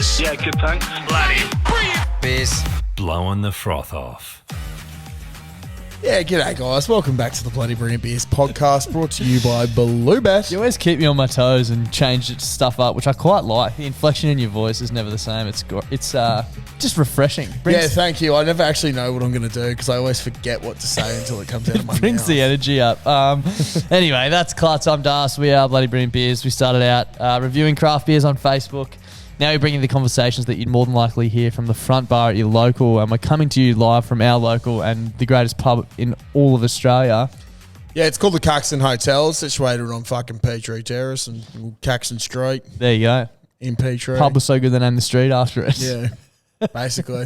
beers? Yeah, good, thanks. Bloody beers. Blowing the froth off. Yeah, g'day guys. Welcome back to the Bloody Brilliant Beers podcast, brought to you by Bluebet. You always keep me on my toes and change stuff up, which I quite like. The inflection in your voice is never the same. It's just refreshing. Yeah, thank you. I never actually know what I'm going to do because I always forget what to say until it comes out of my mouth. Brings the energy up. Anyway, that's Klutz. I'm Das. We are Bloody Brilliant Beers. We started out reviewing craft beers on Facebook. Now we're bringing the conversations that you'd more than likely hear from the front bar at your local, and we're coming to you live from our local and the greatest pub in all of Australia. Yeah, it's called the Caxton Hotel. It's situated on fucking Peachtree Terrace and Caxton Street There you go. in Peachtree. Pub was so good they named the street after it. Yeah, basically.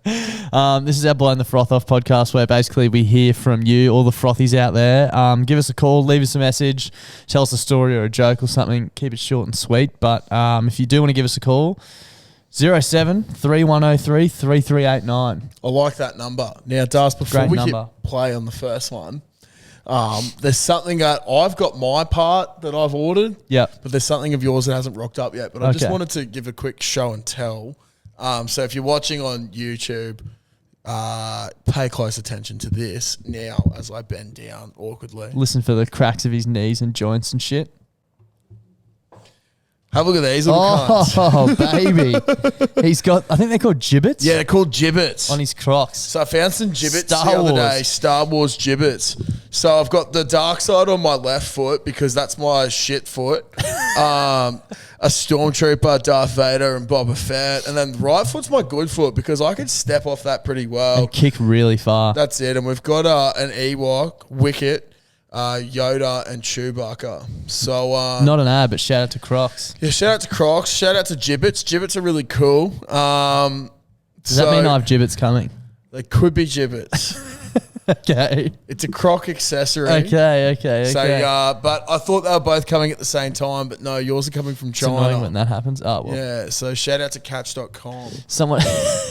This is our Blowing the Froth Off podcast, where basically we hear from you, all the frothies out there. Give us a call, leave us a message, tell us a story or a joke or something. Keep it short and sweet. But if you do want to give us a call, 07 3103 3389. I like that number. Now, Das, before Great we number. hit play on the first one, there's something that I've got my part that I've ordered. Yep. But there's something of yours that hasn't rocked up yet. But I just Okay. wanted to give a quick show and tell. So if you're watching on YouTube, pay close attention to this now as I bend down awkwardly. Listen for the cracks of his knees and joints and shit. Have a look at these little cunts. Oh, baby. He's got, I think they're called gibbets. Yeah, they're called gibbets. On his Crocs. So I found some gibbets Star the other Wars. day, Star Wars gibbets. So I've got the dark side on my left foot because that's my shit foot. A Stormtrooper, Darth Vader, and Boba Fett. And then the right foot's my good foot because I can step off that pretty well. And kick really far. That's it. And we've got an Ewok, Wicket, Yoda, and Chewbacca. So Not an ad, but shout out to Crocs. yeah, shout out to Crocs. Shout out to gibbets. Gibbets are really cool. Does that mean I have gibbets coming? They could be gibbets. Okay. It's a Croc accessory. Okay. So, but I thought they were both coming at the same time, but no, yours are coming from It's annoying when China. that happens. Oh, well. Yeah, so shout out to catch.com. Someone,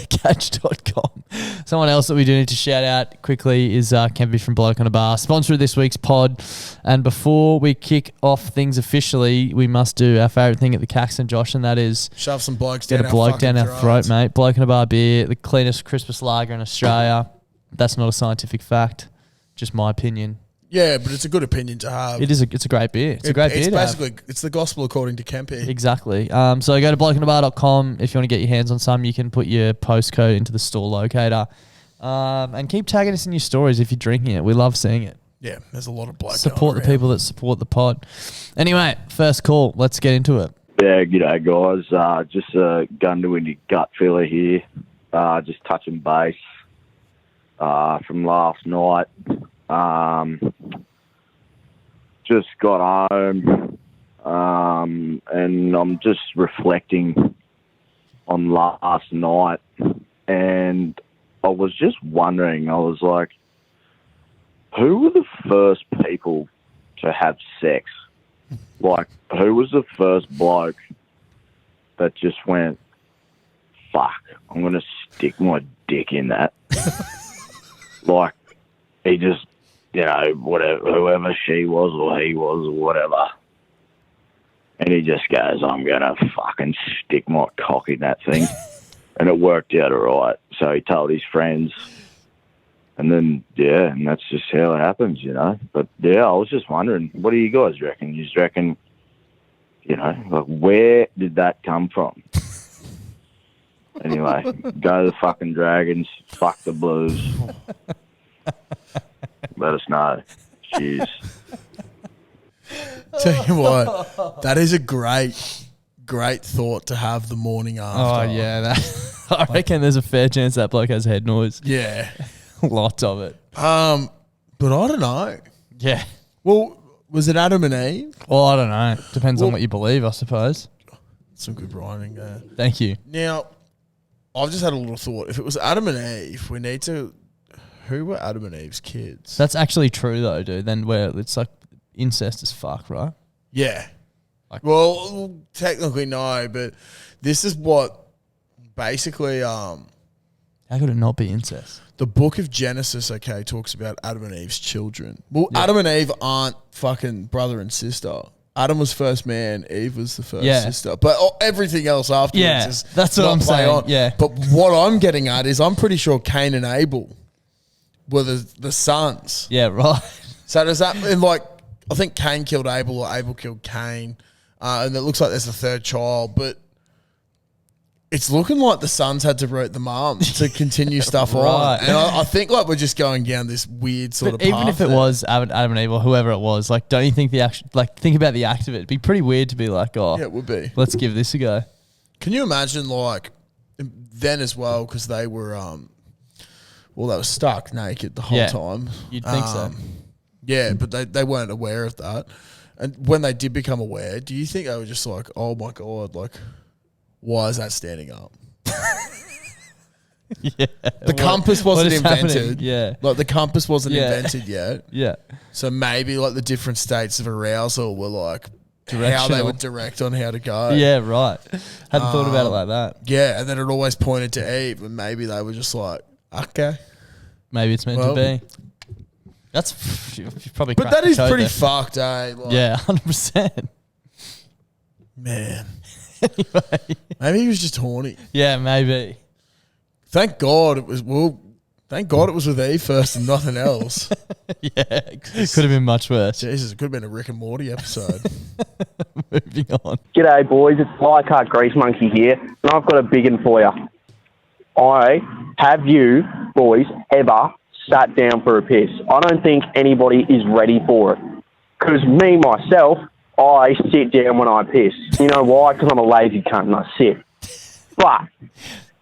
catch.com. Someone else that we do need to shout out quickly is Kempy from Bloke on a Bar, sponsor of this week's pod. And before we kick off things officially, we must do our favourite thing at the Caxton, Josh, and that is Shove some blokes get down a our bloke fucking down our throats. throat, mate. Bloke on a Bar beer, the cleanest, crispest lager in Australia. That's not a scientific fact, just my opinion. Yeah, but it's a good opinion to have. It's a great beer. It's a great beer It's to have. basically, it's the gospel according to Kempy. Exactly. So go to blokeonabar.com if you want to get your hands on some. You can put your postcode into the store locator. And keep tagging us in your stories if you're drinking it. We love seeing it. Yeah, there's a lot of blokes. Support the people that support the pod. Anyway, first call. Let's get into it. Yeah, g'day guys. Just a gun to your gut filler here. Just touching base from last night. Just got home and I'm just reflecting on last night, and I was just wondering, I was like, who were the first people to have sex? Like, who was the first bloke that just went, fuck, I'm going to stick my dick in that? Like, he just, you know, whatever, whoever she was or he was or whatever. And he just goes, I'm going to fucking stick my cock in that thing. And it worked out all right. So he told his friends. And then, yeah, and that's just how it happens, you know. But, yeah, I was just wondering, what do you guys reckon? You just reckon, you know, like, where did that come from? Anyway, go the fucking Dragons, fuck the Blues. Let us know. Cheers. Tell you what, that is a great thought to have the morning after. Oh, yeah. I reckon there's a fair chance that bloke has head noise. Yeah. Lots of it. But I don't know. Yeah. Well, was it Adam and Eve? Well, I don't know. Depends on what you believe, I suppose. Some good writing there. Thank you. Now, I've just had a little thought. If it was Adam and Eve, we need to... Who were Adam and Eve's kids? That's actually true, though, dude. Then where it's like incest as fuck, right? Yeah. Like- Well, technically no, but this is what basically How could it not be incest? the book of Genesis, okay, talks about Adam and Eve's children. Well, Adam and Eve aren't fucking brother and sister. Adam was first man, Eve was the first Yeah. sister. But everything else afterwards Yeah, is that's what not I'm play saying, on. yeah. But what I'm getting at is I'm pretty sure Cain and Abel were the sons. Yeah, right. So does that mean, like, I think Cain killed Abel or Abel killed Cain, and it looks like there's a third child, but it's looking like the sons had to root the mum to continue stuff Right. on. And I think like we're just going down this weird sort But of even path if it there. was Adam and Eve or whoever it was, like, don't you think the action, like, think about the act of it. It'd be pretty weird to be like, oh, Yeah, it would be. let's give this a go. Can you imagine, like, then as well, because they were, well, they were stuck naked the whole Yeah, time. you'd think so. Yeah, but they weren't aware of that. And when they did become aware, do you think they were just like, oh my God, like, why is that standing up? Yeah. The compass wasn't is happening? invented. Yeah. Like, the compass wasn't Yeah. invented yet. Yeah. So maybe, like, the different states of arousal were, like, how they Directional. would direct on how to go. Yeah, right. Hadn't thought about it like that. Yeah, and then it always pointed to Eve, and maybe they were just like, okay. Maybe it's meant Well- to be. That's you've probably. But cracked that the is code pretty there. fucked, eh? Like, Yeah, 100%. Man. Maybe he was just horny. Yeah, maybe. Thank God it was, thank God it was with Eve first and nothing else. Yeah, could have been much worse. Jesus, it could have been a Rick and Morty episode. Moving on. G'day, boys. It's Flycart Grease Monkey here, and I've got a big one for you. Have you, boys, ever sat down for a piss? I don't think anybody is ready for it. Because me, myself, I sit down when I piss. You know why? Because I'm a lazy cunt and I sit. But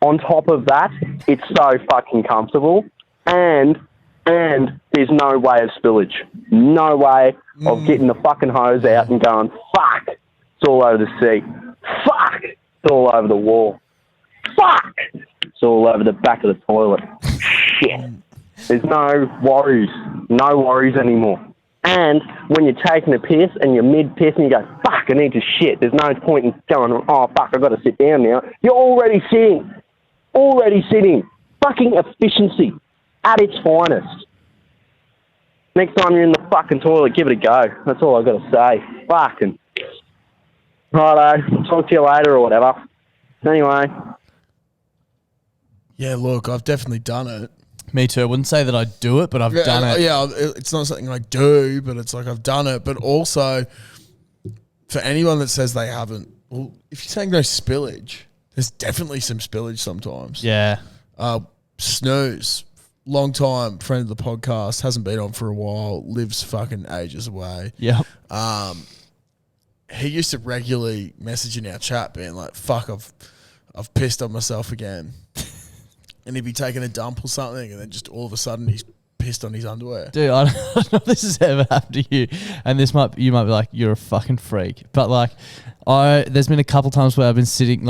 on top of that, it's so fucking comfortable, and there's no way of spillage. No way of getting the fucking hose out and going, fuck, it's all over the seat. Fuck, it's all over the wall. Fuck, it's all over the back of the toilet. Shit. There's no worries anymore. And when you're taking a piss and you're mid-piss and you go, fuck, I need to shit, there's no point in going, oh, fuck, I've got to sit down now. You're already sitting. Fucking efficiency at its finest. Next time you're in the fucking toilet, give it a go. That's all I've got to say. Fucking. Righto, talk to you later or whatever. Anyway. Yeah, look, I've definitely done it. Me too. I wouldn't say that I do it, but I've done it. Yeah, it's not something I do, but it's like I've done it. But also, for anyone that says they haven't, well, if you're saying no spillage, there's definitely some spillage sometimes. Yeah. Snooze, long time friend of the podcast, hasn't been on for a while, lives fucking ages away. Yep. He used to regularly message in our chat being like, fuck, I've pissed on myself again. And he'd be taking a dump or something, and then just all of a sudden he's pissed on his underwear. Dude, I don't know if this has ever happened to you, and you might be like, you're a fucking freak. But like, there's been a couple times where I've been sitting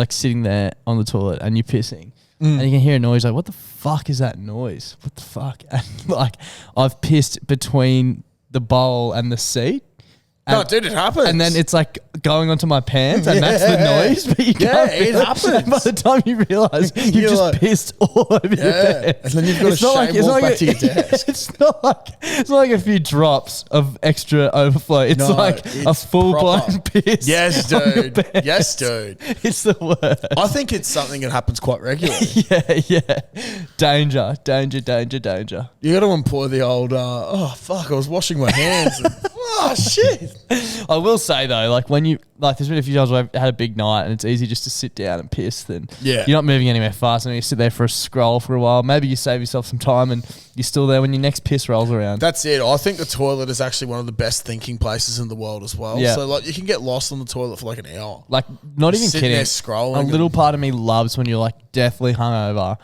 there on the toilet, and you're pissing, and you can hear a noise. Like, what the fuck is that noise? What the fuck? And like, I've pissed between the bowl and the seat. No, dude, it happens. And then it's like going onto my pants, and that's the noise. But you can't it realize- happens. By the time you realise, you've You're just like- pissed all over your pants. And then you've got to shame walk back to your desk. It's not like a few drops of extra overflow. It's No, like a it's full blown proper. piss. Yes, on your dude. pants. Yes, dude. It's the worst. I think it's something that happens quite regularly. Yeah. Danger. You got to employ the old, oh, fuck, I was washing my hands. Oh, shit. I will say though, like when there's been a few times where I've had a big night and it's easy just to sit down and piss. Then Yeah. you're not moving anywhere fast, and you sit there for a scroll for a while. Maybe you save yourself some time, and you're still there when your next piss rolls around. That's it. I think the toilet is actually one of the best thinking places in the world as well. Yeah. So, like, you can get lost on the toilet for like an hour. Like, not even Sitting kidding. there scrolling A and- little part of me loves when you're like deathly hungover,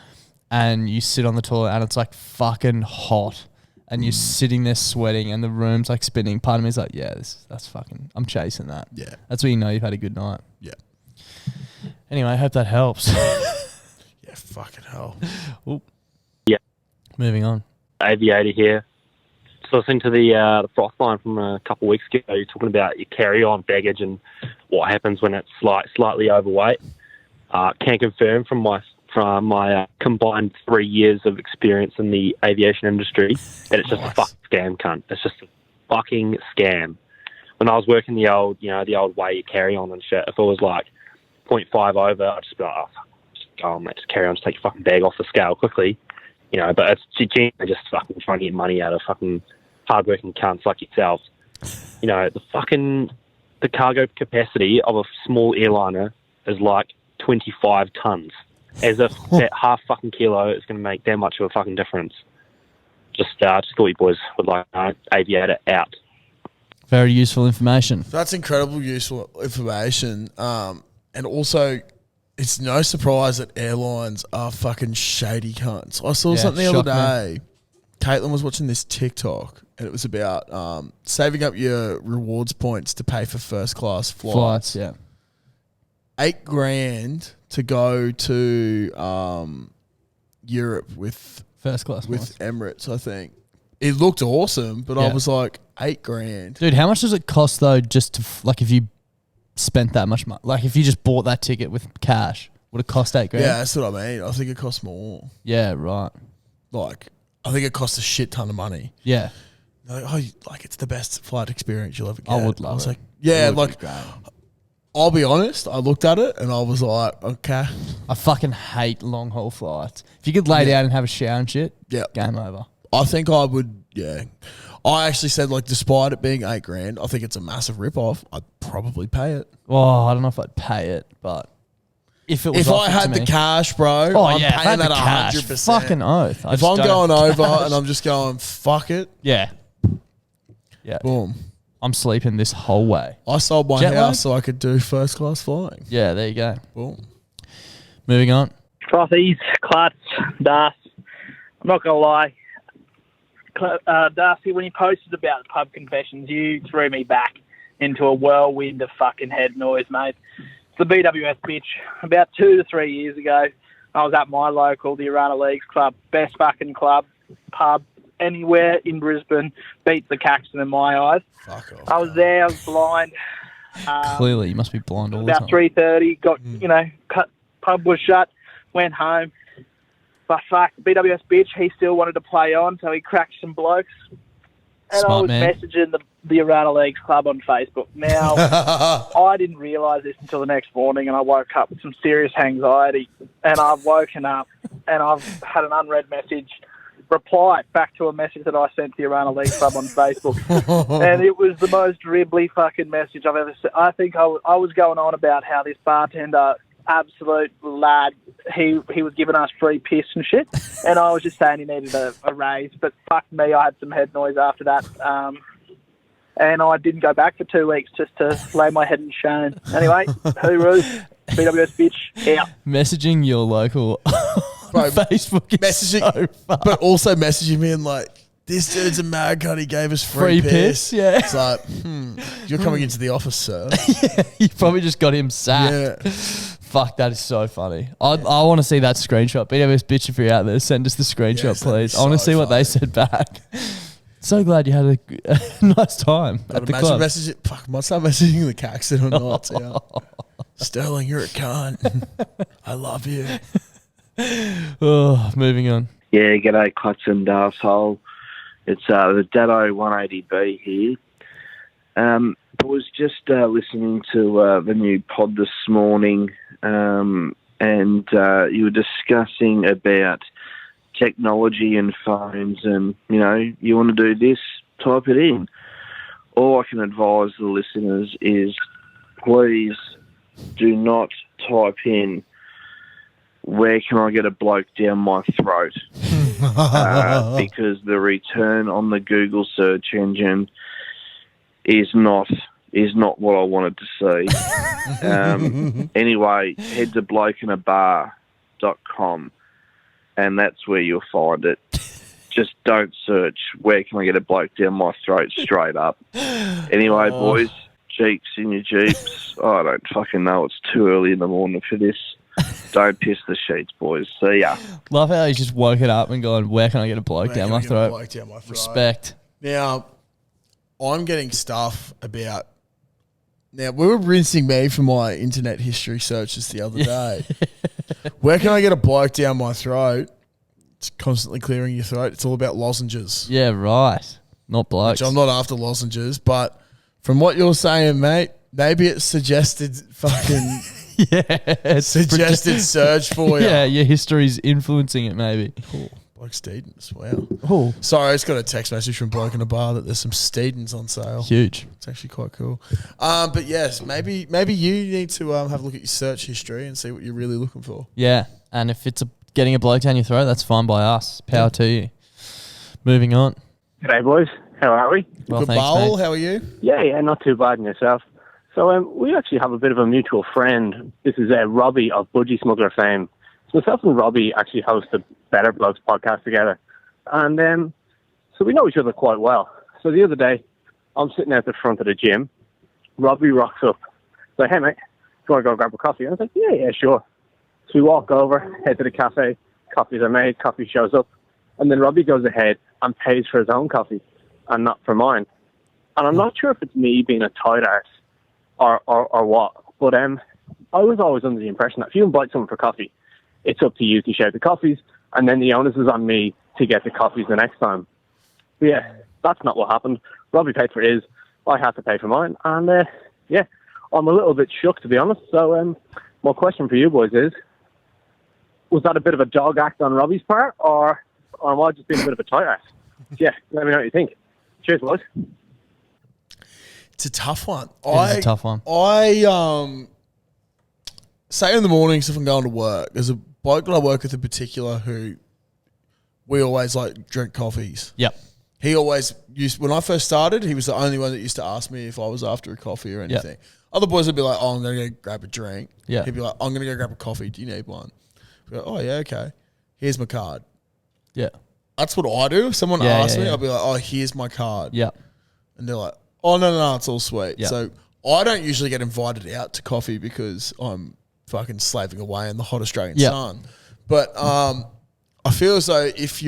and you sit on the toilet and it's like fucking hot. And you're sitting there sweating, and the room's like spinning. Part of me is like, yeah, that's fucking. I'm chasing that. Yeah. That's when you know you've had a good night. Yeah. Anyway, I hope that helps. Yeah, fucking hell. Ooh. Yeah. Moving on. Aviator here. Just listening to the Frothline from a couple of weeks ago. You're talking about your carry-on baggage and what happens when it's slightly overweight. Can confirm from my combined 3 years of experience in the aviation industry that it's just a fucking scam, cunt. It's just a fucking scam. when I was working the old way you carry on and shit, if it was like 0.5 over, I'd just be like, oh, fuck, just go on, mate, just carry on, just take your fucking bag off the scale quickly. But it's genuinely just fucking trying to get money out of fucking hardworking cunts like yourself. The cargo capacity of a small airliner is like 25 tons. As if that half fucking kilo is going to make that much of a fucking difference. Just thought you boys would like to aviate it out. Very useful information. That's incredible useful information. And also, it's no surprise that airlines are fucking shady cunts. I saw something the other day. Caitlin was watching this TikTok, and it was about saving up your rewards points to pay for first class flights. Yeah. $8,000 to go to Europe with first class with Emirates, I think. It looked awesome, but I was like, $8,000. Dude, how much does it cost though? Just to if you spent that much money, like if you just bought that ticket with cash, would it cost $8,000? Yeah, that's what I mean. I think it costs more. Yeah, right. Like, I think it costs a shit ton of money. Yeah. Like it's the best flight experience you'll ever get. I would love it. I was like, yeah, like, I'll be honest, I looked at it and I was like, okay. I fucking hate long haul flights. If you could lay down and have a shower and shit, game over. I think I would, I actually said, like, despite it being $8,000, I think it's a massive rip-off. I'd probably pay it. Well, I don't know if I'd pay it, but if it was, if I had the cash, bro, I'm paying that 100%. Fucking oath. If I'm going over and I'm just going, fuck it. Yeah. Boom. I'm sleeping this whole way. I sold my house so I could do first class flying. Yeah, there you go. Boom. Moving on. Frothies, Klutz, Das. I'm not going to lie. Darcy, when you posted about the pub confessions, you threw me back into a whirlwind of fucking head noise, mate. It's the BWS bitch. About 2 to 3 years ago, I was at my local, the Arana Leagues Club. Best fucking club, pub, anywhere in Brisbane. Beats the Caxton in my eyes. Fuck off. I was there, I was blind. Clearly, you must be blind all the time. About 3:30, got, pub was shut, went home. But fuck, BWS bitch, he still wanted to play on, so he cracked some blokes. And I was messaging the Arana Leagues Club on Facebook. Now, I didn't realise this until the next morning, and I woke up with some serious anxiety. And I've woken up, and I've had an unread message reply back to a message that I sent to the Arana Leagues Club on Facebook. And it was the most dribbly fucking message I've ever seen. I think I was going on about how this bartender, absolute lad, he was giving us free piss and shit, and I was just saying he needed a raise, but fuck me, I had some head noise after that, and I didn't go back for 2 weeks just to lay my head in shame. Anyway, hooroo, BWS bitch, out. Messaging your local Bro, Facebook is messaging, so fun. but also messaging me and like, this dude's a mad cunt, he gave us free piss. Yeah. It's like, you're coming into the office, sir. You probably just got him sacked. Yeah. Fuck, that is so funny. I want to see that screenshot. BWS bitch, if you're out there, send us the screenshot, please. I want to see what they said back. So glad you had a nice time at the club. Fuck, might start messaging the Caxton or not. Yeah. Sterling, you're a cunt. I love you. Oh, moving on. Yeah, g'day, Klutz and arsehole. It's the Dado 180B here. I was just listening to the new pod this morning, and you were discussing about technology and phones, and, you want to do this, type it in. All I can advise the listeners is please do not type in, where can I get a bloke down my throat? Because the return on the Google search engine is not what I wanted to see. Anyway, head to blokeinabar.com, and that's where you'll find it. Just don't search, where can I get a bloke down my throat, straight up. Anyway, boys, Jeeps in your Jeeps. I don't fucking know. It's too early in the morning for this. Don't piss the sheets, boys. See ya. Love how he's just woken up and gone, where can I get a bloke down my throat? Respect. Now, I'm getting stuff about... Now, we were rinsing me for my internet history searches the other day. Where can I get a bloke down my throat? It's constantly clearing your throat. It's all about lozenges. Yeah, right. Not blokes. Which I'm not after lozenges, but From what you're saying, mate, maybe it's suggested fucking suggested search for you. Yeah, your history's influencing it, maybe. Cool. Bloke Steedens. Wow. Oh, Sorry, I just got a text message from bloke in a bar that there's some Steedens on sale. huge. It's actually quite cool. But yes, maybe you need to have a look at your search history and see what you're really looking for. Yeah, and if it's getting a bloke down your throat, that's fine by us. Power to you. Moving on. G'day, boys. How are we? Well, Good thanks, bowl. mate. How are you? Yeah, not too bad in yourself. So we actually have a bit of a mutual friend. This is Robbie of Budgie Smuggler fame. So myself and Robbie actually host the Better Blokes podcast together. And so we know each other quite well. So the other day, I'm sitting out the front of the gym. Robbie rocks up. He's like, hey, mate, do you want to go grab a coffee? And I was like, yeah, sure. So we walk over, head to the cafe. Coffees are made, coffee shows up. And then Robbie goes ahead and pays for his own coffee and not for mine. And I'm not sure if it's me being a tight arse or what, but I was always under the impression that if you invite someone for coffee, it's up to you to share the coffees, and then the onus is on me to get the coffees the next time. But yeah, that's not what happened. Robbie paid for his, I had to pay for mine, and I'm a little bit shook, to be honest. So my question for you boys is, was that a bit of a dog act on Robbie's part, or am I just being a bit of a tight ass? Yeah, let me know what you think. Cheers, boys. It's a tough one. It's a tough one. I say in the mornings if I'm going to work, there's a bloke that I work with in particular who we always like drink coffees. Yep. He always used, when I first started, he was the only one that used to ask me if I was after a coffee or anything. Yep. Other boys would be like, oh, I'm going to go grab a drink. Yeah. He'd be like, I'm going to go grab a coffee. Do you need one? I'd be like, oh, yeah, okay. Here's my card. Yeah. That's what I do. If someone Yeah, asks yeah, me, yeah. I'll be like, oh, here's my card. Yeah. And they're like, oh, no, it's all sweet. Yeah. So I don't usually get invited out to coffee because I'm fucking slaving away in the hot Australian Yeah. sun. But I feel as though if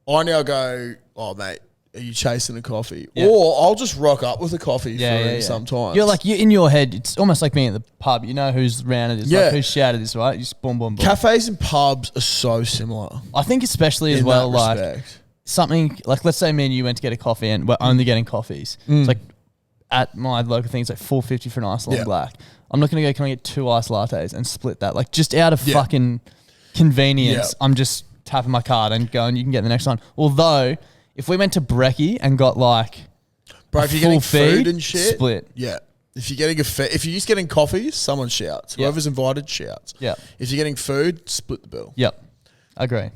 I now go, oh, mate, are you chasing a coffee? Yeah. Or I'll just rock up with a coffee for him Yeah. sometimes. You're like, in your head, it's almost like being at the pub. You know who's rounded this, Yeah. like who's shouted this, right? You just boom, boom, boom. Cafes and pubs are so similar. I think especially as in well, that like respect. something like, let's say me and you went to get a coffee and we're only getting coffees. It's like at my local thing, it's like $4.50 for an iced long Yeah. black. I'm not going to go, can I get 2 iced lattes and split that? Like just out of Yeah. fucking convenience, Yeah. I'm just tapping my card and going, you can get the next one. Although, if we went to Brekkie and got like Bro, a if you're getting full food feed, and shit, split. Yeah. If you're getting if you're just getting coffees, someone shouts. Yeah. Whoever's invited shouts. Yeah. If you're getting food, split the bill. Yep. Agree.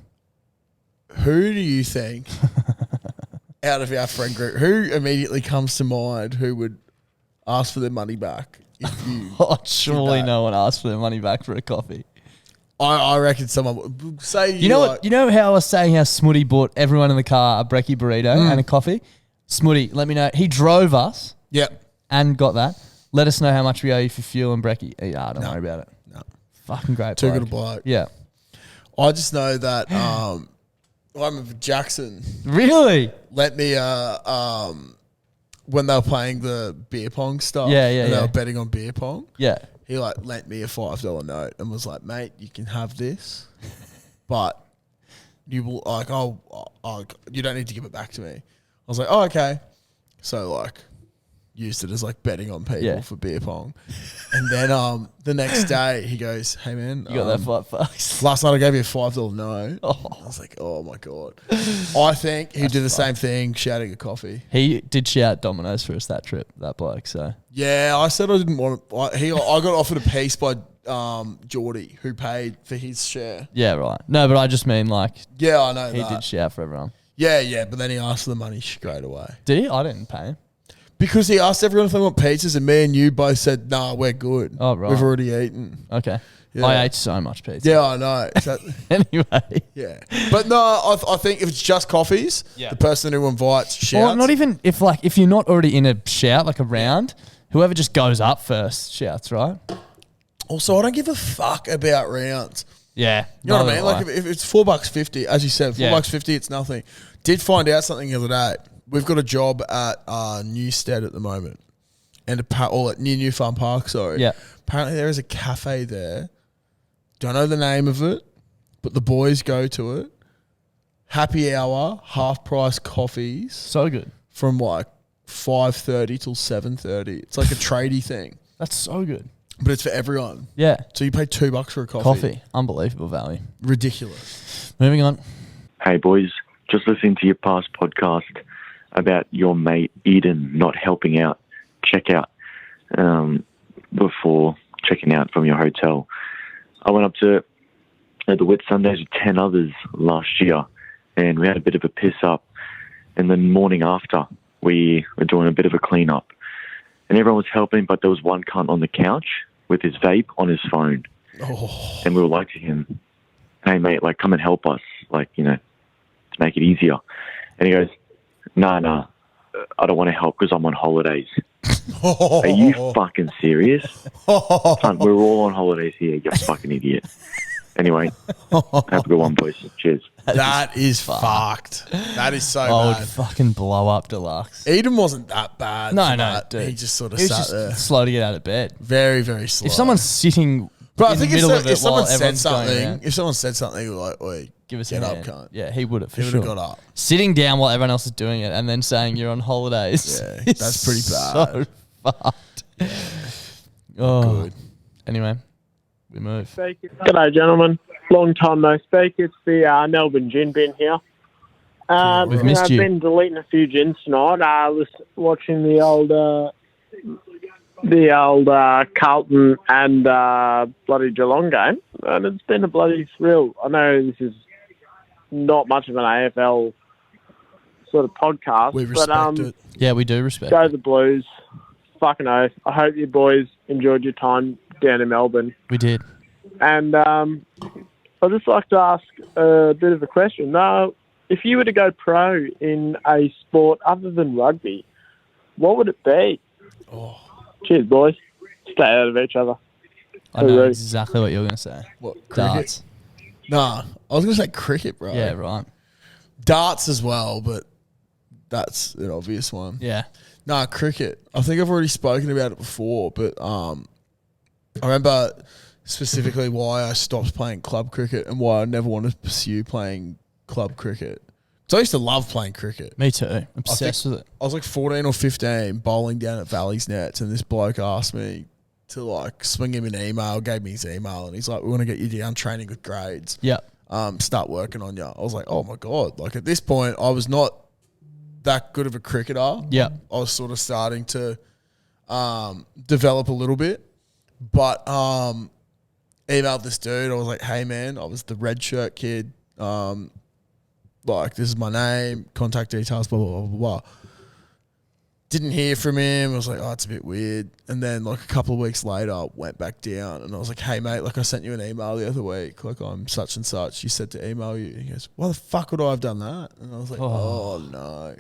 Who do you think out of our friend group, who immediately comes to mind who would ask for their money back if you Surely that. no one asked for their money back for a coffee. I reckon someone would say You know what? You know how I was saying how Smutty bought everyone in the car a brekkie burrito and a coffee? Smutty, let me know. He drove us Yep. and got that. Let us know how much we owe you for fuel and brekkie. Yeah, don't worry about it. No. Fucking great Too bloke. good a bloke. Yeah. I just know that I remember Jackson Really? let me when they were playing the beer pong stuff. Yeah, and they yeah. were betting on beer pong. Yeah. He like lent me a $5 note and was like, mate, you can have this, but you will like, you don't need to give it back to me. I was like, oh, okay. So like used it as like betting on people for beer pong. And then the next day he goes, hey man, You got that $5. last night I gave you a $5 note. Oh. I was like, oh my God. I think he did the same thing, shouting a coffee. He did shout Domino's for us that trip, that bloke. So Yeah, I said I didn't want to. I got offered a piece by Geordie, who paid for his share. yeah, right. No, but I just mean like Yeah, I know he that. did shout for everyone. Yeah, but then he asked for the money straight away. Did he? I didn't pay him. Because he asked everyone if they want pizzas, and me and you both said, nah, we're good. Oh, right. We've already eaten. Okay. Yeah. I ate so much pizza. Yeah, I know. So, Anyway. yeah. But no, I think if it's just coffees, the person who invites shouts. Or not even if you're not already in a shout, like a round, whoever just goes up first shouts, right? Also, I don't give a fuck about rounds. Yeah. You know what I mean? Like if it's $4.50, as you said, $4.50, it's nothing. Did find out something the other day. We've got a job at Newstead at the moment, and or at New Farm Park. Sorry. Yeah. Apparently there is a cafe there. Don't know the name of it, but the boys go to it. Happy hour, half price coffees So good. from like 5:30 till 7:30. It's like a tradie thing, That's so good. but it's for everyone. Yeah. So you pay $2 for a coffee. Coffee. Unbelievable value. Ridiculous. Moving on. Hey, boys. Just listening to your past podcast about your mate Eden not helping out checkout before checking out from your hotel. I went up to the Wet Sundays with 10 others last year, and we had a bit of a piss up. And the morning after, we were doing a bit of a clean up. And everyone was helping, but there was one cunt on the couch with his vape on his phone. Oh. And we were like to him, hey, mate, like, come and help us, like, you know, to make it easier. And he goes, no, I don't want to help because I'm on holidays. Are you fucking serious? Cunt, we're all on holidays here, you fucking idiot. Anyway, have a good one, boys. Cheers. That is fucked. That is so I bad. would fucking blow up Deluxe. Eden wasn't that bad. No, for no, that. dude. He just sort of He was sat just there. slow to get out of bed. Very, very slow. If someone's sitting Bro, I in think the middle of it if someone while said everyone's going something, around, if someone said something like, "Oi, give us get a up, hand. cunt," Yeah, he would have for he would sure. have got up. Sitting down while everyone else is doing it and then saying you're on holidays. Yeah, is that's pretty bad. So fucked. Oh. Good. Anyway, we move. G'day, gentlemen. Long time no speak. It's the Melbourne Gin Bin here. We've missed I've you. been deleting a few gins tonight. I was watching the old Carlton and bloody Geelong game, and it's been a bloody thrill. I know this is not much of an AFL sort of podcast, We respect it. Yeah, we do respect go it. the Blues. Fucking oath. I hope you boys enjoyed your time down in Melbourne. We did. And I'd just like to ask a bit of a question. Now, if you were to go pro in a sport other than rugby, what would it be? Oh. Cheers, boys. Stay out of each other. I know Hooroo. exactly what you're going to say. What, cricket? Darts. Nah, I was going to say cricket, bro. Yeah, right. Darts as well, but that's an obvious one. Yeah. Nah, cricket. I think I've already spoken about it before, but I remember specifically why I stopped playing club cricket and why I never wanted to pursue playing club cricket. So I used to love playing cricket. Me too. Obsessed with it. I was like 14 or 15 bowling down at Valley's Nets, and this bloke asked me to like swing him an email, gave me his email, and he's like, "We want to get you down training with grades. Yeah. Start working on you." I was like, "Oh my God." Like at this point, I was not that good of a cricketer. Yeah. I was sort of starting to develop a little bit, but emailed this dude. I was like, "Hey man, I was the red shirt kid. Like, this is my name, contact details, blah, blah, blah, blah, blah." Didn't hear from him. I was like, oh, it's a bit weird. And then, like, a couple of weeks later, went back down. And I was like, hey, mate, like, I sent you an email the other week. Like, I'm such and such. You said to email you. He goes, why the fuck would I have done that? And I was like, oh no.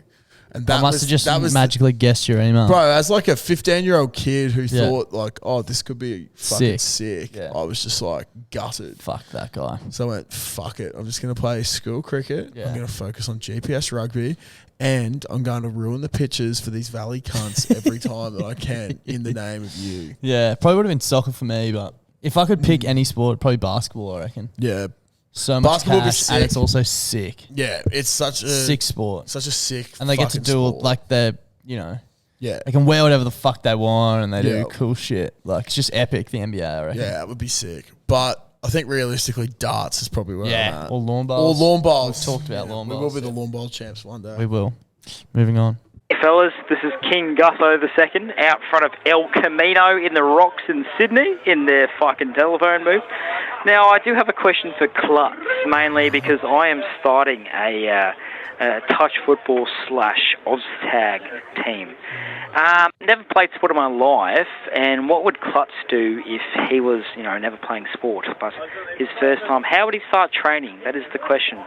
And I must have just magically guessed your email. Bro, as like a 15-year-old kid who Yeah. thought, like, oh, this could be fucking sick. Yeah. I was just, like, gutted. Fuck that guy. So I went, fuck it. I'm just going to play school cricket. Yeah. I'm going to focus on GPS rugby. And I'm going to ruin the pitches for these Valley cunts every time that I can in the name of you. Yeah, probably would have been soccer for me, but if I could pick any sport, probably basketball, I reckon. Yeah. So much Basketball would be cash, and sick. it's also sick. Yeah, it's such a Sick sport. Such a sick And they get to fucking do, sport. like, their, you know, Yeah. they can wear whatever the fuck they want, and they Yeah. do cool shit. Like, it's just epic, the NBA, I reckon. Yeah, it would be sick. But I think realistically, darts is probably where I'm Yeah, at. or lawn bowls. Or lawn bowls. We've talked about lawn We will bowls. be the lawn bowl champs one day. We will. Moving on. Hey fellas, this is King Gutho II out front of El Camino in the Rocks in Sydney in their fucking telephone booth. Now, I do have a question for Klutz, mainly because I am starting a touch football / OzTag team. Never played sport in my life, and what would Klutz do if he was, you know, never playing sport, but his first time? How would he start training? That is the question.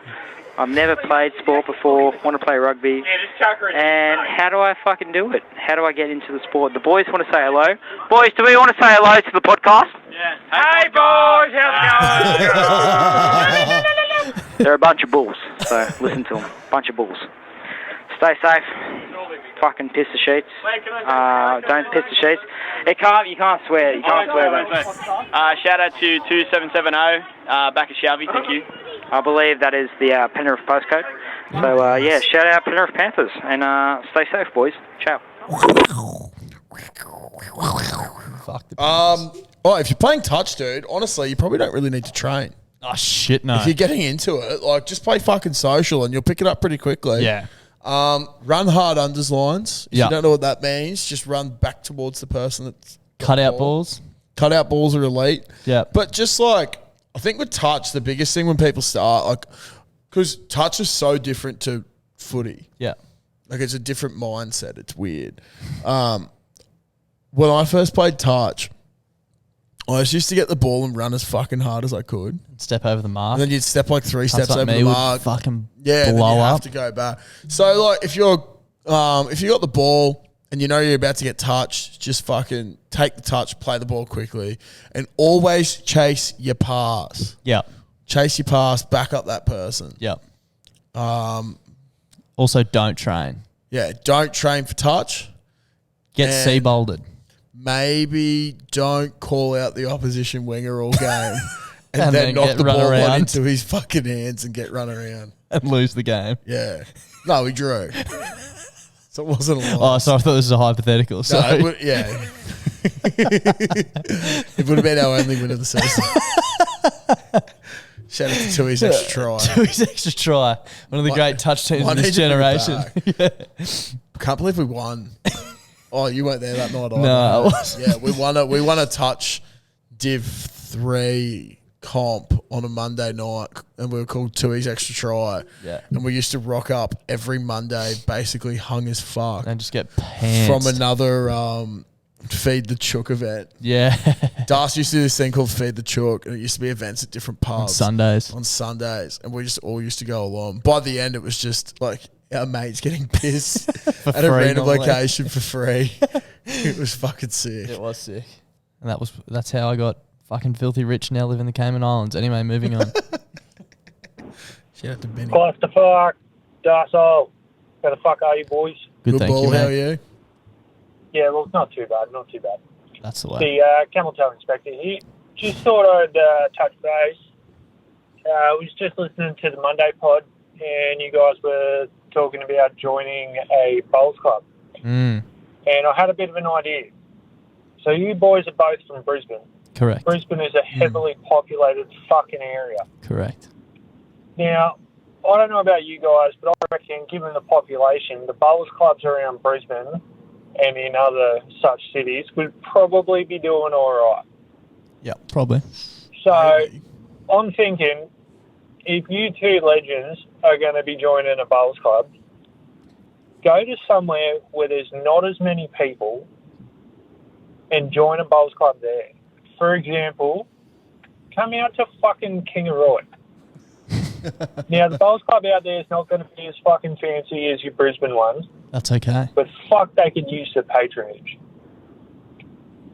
I've never played sport before, want to play rugby, and how do I fucking do it? How do I get into the sport? The boys want to say hello. Boys, do we want to say hello to the podcast? Yeah. Hey boys, how's it going? They're a bunch of bulls, so listen to them. Bunch of bulls. Stay safe. Fucking piss the sheets. Don't piss the sheets. You can't swear. You can't swear, mate. Shout out to 2770 back at Shelby. Thank you. I believe that is the Penrith postcode. So, yeah, shout out Penrith Panthers. And stay safe, boys. Ciao. Fuck the Oh, if you're playing touch, dude, honestly, you probably don't really need to train. Oh, shit, no. If you're getting into it, like, just play fucking social and you'll pick it up pretty quickly. Yeah. Run hard unders lines. If Yeah. you don't know what that means, just run back towards the person that's Cut out balls. Cut out balls are elite. Yeah. But just like, I think with touch, the biggest thing when people start, like, because touch is so different to footy. Yeah. Like, it's a different mindset. It's weird. When I first played touch, I just used to get the ball and run as fucking hard as I could. Step over the mark. And then you'd step like three steps like over me the would mark. fucking Yeah, and then blow you have up. to go back. So like, if you got the ball and you know you're about to get touched, just fucking take the touch, play the ball quickly, and always chase your pass. Yeah. Chase your pass, back up that person. Yeah. Also, don't train. Yeah, don't train for touch. Get And sea-bolded. Maybe don't call out the opposition winger all game and, And then then knock get the run ball around. on into his fucking hands and get run around. And lose the game. Yeah. No, we drew. So it wasn't a Oh, loss. sorry. I thought this was a hypothetical. No, Sorry. it would, yeah. It would have been our only win of the season. Shout out to Tui's extra try. Tui's extra try. One of the great touch teams I in this need to bring it generation. back. Can't believe we won. Oh, you weren't there that night. No, I wasn't. Yeah, we won a touch Div 3 comp on a Monday night, and we were called Tui's extra try. Yeah. And we used to rock up every Monday, basically hung as fuck, And just get pants. from another Feed the Chook event. Yeah. Darcy used to do this thing called Feed the Chook, and it used to be events at different pubs. On Sundays. And we just all used to go along. By the end, it was just like our mates getting pissed at a free random normally. location for free. It was fucking sick. It was sick. And that's how I got fucking filthy rich, now live in the Cayman Islands. Anyway, moving on. Shout out to Benny. Clusterfuck, Darsol. How the fuck are you, boys? Good, thank ball, you, how are mate. you? Yeah, well, not too bad, not too bad. That's the way. The Camel Toe Inspector here. Just thought I'd touch base. I was just listening to the Monday pod, and you guys were talking about joining a bowls club. Mm, And I had a bit of an idea. So you boys are both from Brisbane. correct. Brisbane is a heavily populated fucking area. Correct. Now, I don't know about you guys, but I reckon given the population, the bowls clubs around Brisbane and in other such cities would probably be doing all right. Yeah, probably. So I'm thinking if you two legends are going to be joining a bowls club, go to somewhere where there's not as many people and join a bowls club there. For example, come out to fucking Kingaroy. Now, the bowls club out there is not going to be as fucking fancy as your Brisbane ones, That's okay. but fuck, they could use the patronage.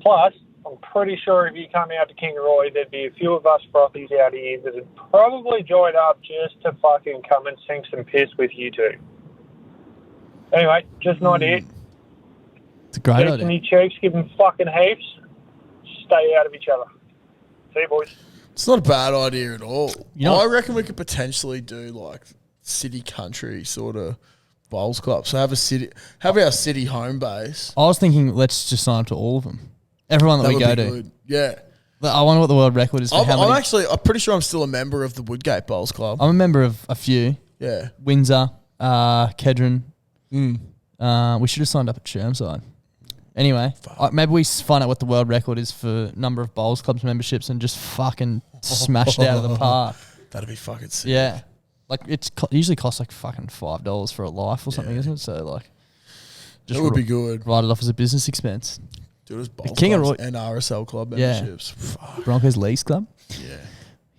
Plus, I'm pretty sure if you come out to Kingaroy, there'd be a few of us frothies out here that would probably join up just to fucking come and sink some piss with you two. Anyway, just an idea. It's a great Get idea. some cheeks, give them fucking heaps. Stay out of each other. See you, boys. It's not a bad idea at all. You know- I reckon we could potentially do like city country sort of bowls club. So have our city home base. I was thinking, let's just sign up to all of them. Everyone that, That we would go be to. good. Yeah. But I wonder what the world record is for how many. I'm pretty sure I'm still a member of the Woodgate Bowls Club. I'm a member of a few. Yeah. Windsor, Kedron. Mm. We should have signed up at Chermside. Anyway, maybe we find out what the world record is for number of bowls clubs memberships and just fucking smash it out of the park. That'd be fucking sick. Yeah. Like, it's usually costs like fucking $5 for a life or something, isn't it? So, like, That would be good. Write it off as a business expense. Do it as bowls King of clubs Roy- and RSL club Yeah. memberships. Fuck. Broncos Leagues Club. Yeah.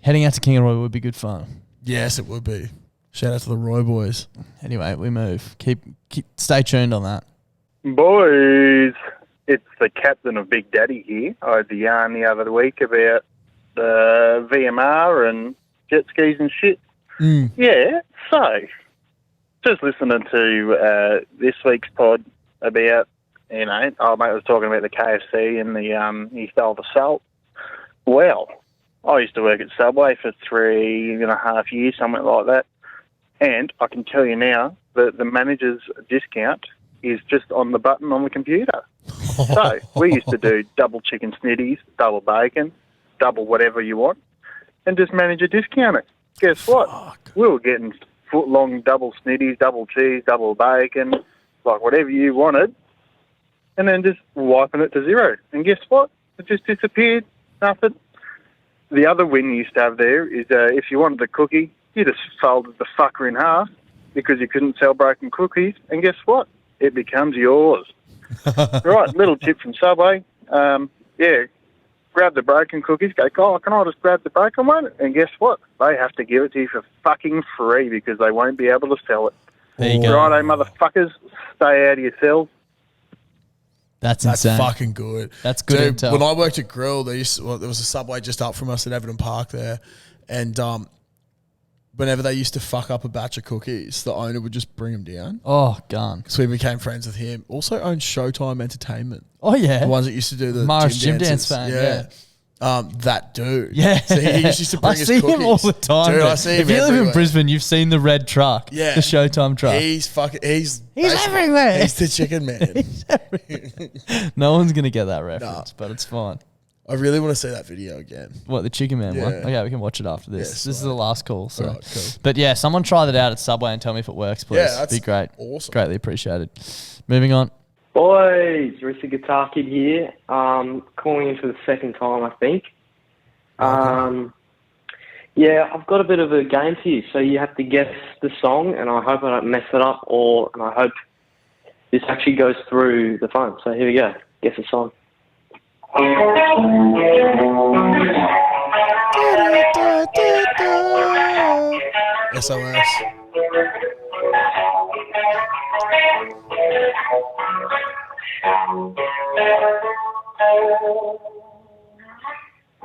Heading out to Kingaroy would be good fun. Yes, it would be. Shout out to the Roy boys. Anyway, we move. Stay tuned on that. Boys, it's the captain of Big Daddy here. I had the yarn the other week about the VMR and jet skis and shit. Mm. Yeah, so just listening to this week's pod about, old mate was talking about the KFC and he stole the salt. Well, I used to work at Subway for 3.5 years, something like that. And I can tell you now that the manager's discount is just on the button on the computer. So we used to do double chicken snitties, double bacon, double whatever you want, and just manage a discounter. Guess what? We were getting foot-long double snitties, double cheese, double bacon, like whatever you wanted, and then just wiping it to zero. And guess what? It just disappeared. Nothing. The other win you used to have there is if you wanted the cookie, you just folded the fucker in half because you couldn't sell broken cookies, and guess what? It becomes yours. Right, little tip from Subway. Grab the broken cookies, go, oh, can I just grab the broken one? And guess what? They have to give it to you for fucking free because they won't be able to sell it. There you go. Righto, motherfuckers, stay out of your cells. That's insane. Fucking good. That's good intel. When I worked at Grill, there was a Subway just up from us at Everton Park there, and whenever they used to fuck up a batch of cookies, the owner would just bring them down. Oh, gone. So we became friends with him. Also owned Showtime Entertainment. Oh, yeah. The ones that used to do the Mars gym Dance dances. fan, yeah. That dude. Yeah. So he used to bring I his see cookies. him all the time. Dude, mate. I see him If you live in everywhere. Brisbane, you've seen the red truck. Yeah. The Showtime truck. He's basically- everywhere. He's the chicken man. No one's going to get that reference, but it's fine. I really want to see that video again. What, the Chicken Man one? Yeah. Okay, we can watch it after this. Yes, This is the last call. So. Alright, cool. But yeah, someone try that out at Subway and tell me if it works, please. Yeah, that's be great. awesome. Greatly appreciated. Moving on. Boys, Rissa Guitar Kid here. Calling in for the second time, I think. Yeah, I've got a bit of a game for you. So you have to guess the song, and I hope I don't mess it up, and I hope this actually goes through the phone. So here we go. Guess the song. SOS.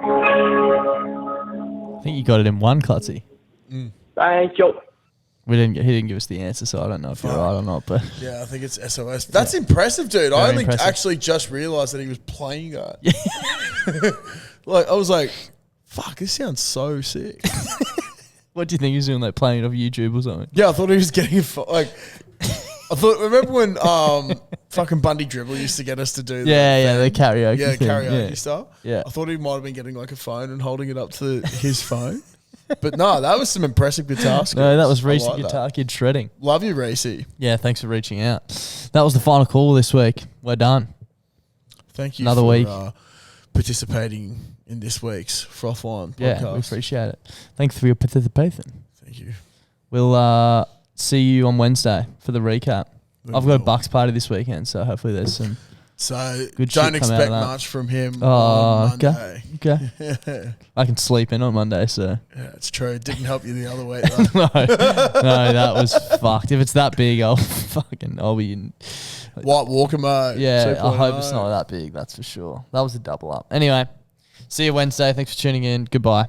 I think you got it in one, Clutzy. Thank you. He didn't give us the answer, so I don't know if you're right or not. But Yeah, I think it's SOS. That's impressive, dude. I Very only impressive. actually just realised that he was playing that. I was like, fuck, this sounds so sick. what do you think he was doing, like playing it off YouTube or something? Yeah, I thought he was getting remember when fucking Bundy Dribble used to get us to do the karaoke Yeah, thing, karaoke yeah. stuff. Yeah. I thought he might have been getting like a phone and holding it up to his phone. But no, that was some impressive guitar skills. No, that was I Reese like Guitar that. Kid shredding. Love you, Reese. Yeah, thanks for reaching out. That was the final call this week. We're done. Thank you Another for week. Participating in this week's Frothline podcast. Yeah, we appreciate it. Thanks for your participation. Thank you. We'll see you on Wednesday for the recap. We I've got a will. Bucks party this weekend, so hopefully there's some So good don't shit come out expect of that. much from him Oh, on Monday. okay. I can sleep in on Monday, so. Yeah, it's true. It didn't help you the other way, though. no, that was fucked. If it's that big, I'll be in White Walker mode. Yeah, I hope 2.0. it's not that big, that's for sure. That was a double up. Anyway, see you Wednesday. Thanks for tuning in. Goodbye.